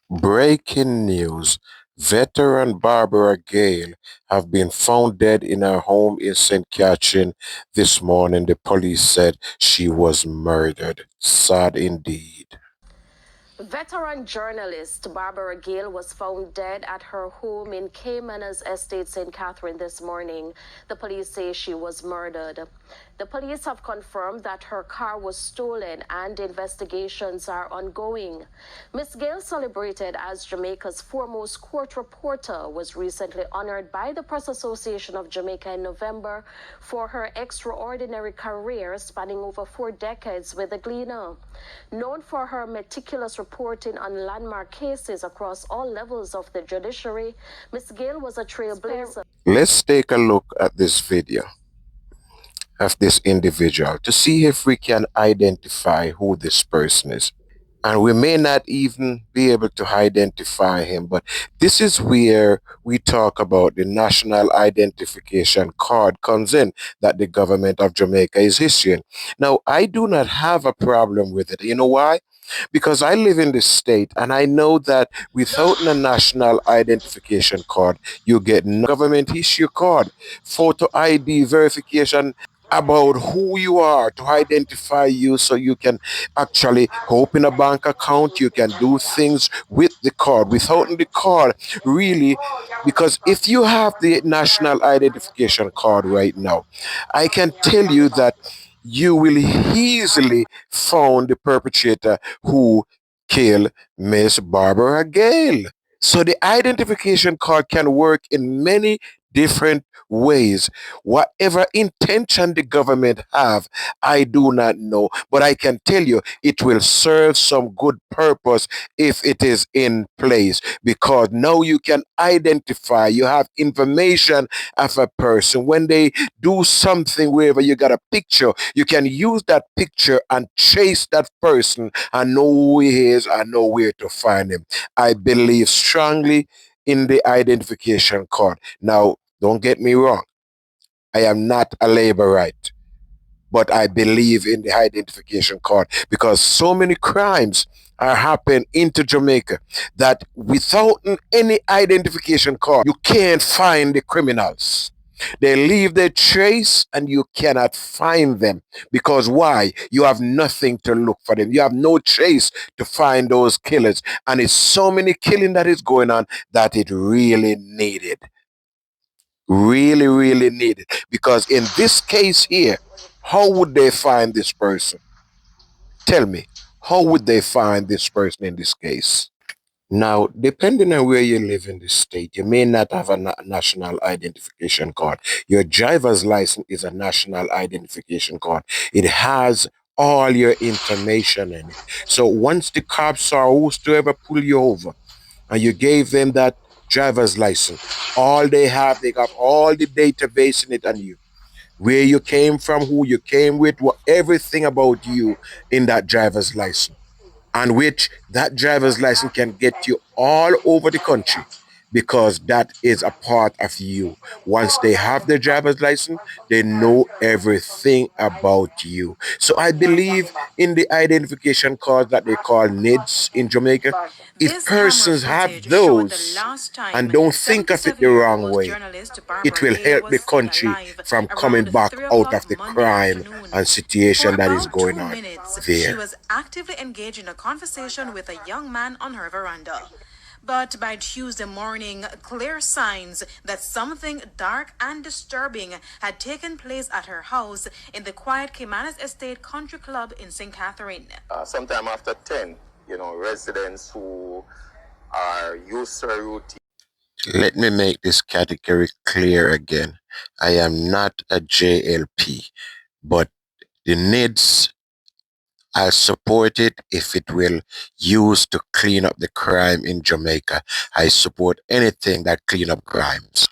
Breaking news. Veteran Barbara Gayle have been found dead in her home in St. Katrin this morning. The police said she was murdered. Sad indeed. Veteran journalist Barbara Gayle was found dead at her home in Caymanas Estate, St. Catherine this morning. The police say she was murdered. The police have confirmed that her car was stolen and investigations are ongoing. Miss Gayle, celebrated as Jamaica's foremost court reporter, was recently honored by the Press Association of Jamaica in November for her extraordinary career spanning over 4 decades with the Gleaner. Known for her meticulous reporting on landmark cases across all levels of the judiciary, Miss Gayle was a trailblazer. Let's take a look at this video of this individual to see if we can identify who this person is. And we may not even be able to identify him, but this is where we talk about the national identification card comes in that the government of Jamaica is issuing. Now, I do not have a problem with it. You know why? Because I live in this state and I know that without a national identification card, you get no government issue card, photo ID verification about who you are to identify you so you can actually open a bank account, you can do things with the card. Without the card, really, because if you have the national identification card right now, I can tell you that you will easily find the perpetrator who killed Miss Barbara Gayle. So the identification card can work in many different ways. Whatever intention the government have, I do not know, but I can tell you it will serve some good purpose if it is in place because now you can identify, you have information of a person. When they do something wherever you got a picture, you can use that picture and chase that person and know who he is and know where to find him. I believe strongly in the identification card. Now, don't get me wrong. I am not a laborite, but I believe in the identification card because so many crimes are happening into Jamaica that without any identification card, you can't find the criminals. They leave their trace and you cannot find them because why? You have nothing to look for them. You have no trace to find those killers. And it's so many killing that is going on that it really needed. Really, really needed. Because in this case here, how would they find this person? Tell me, how would they find this person in this case? Now, depending on where you live in the state, you may not have a national identification card. Your driver's license is a national identification card. It has all your information in it. So once the cops are who's to ever pull you over and you gave them that driver's license, all they got all the database in it on you. Where you came from, who you came with, what everything about you in that driver's license and which that driver's license can get you all over the country because that is a part of you. Once they have their driver's license, they know everything about you. So I believe in the identification cards that they call NIDs in Jamaica. If This camera persons have footage showed the those last and time don't think of it the wrong 77-year-old way, journalist it Barbara will Gayle help the was seen country alive from coming around back 3 out o'clock of the Monday crime afternoon. and For situation that is about going 2 on minutes, she there. was actively engaged in a conversation with a young man on her veranda. But by Tuesday morning, clear signs that something dark and disturbing had taken place at her house in the quiet Caymanas Estate Country Club in St. Catherine. Sometime after 10, residents who are used to a routine. Let me make this category clear again. I am not a JLP, but the needs I support it if it will use to clean up the crime in Jamaica. I support anything that clean up crimes.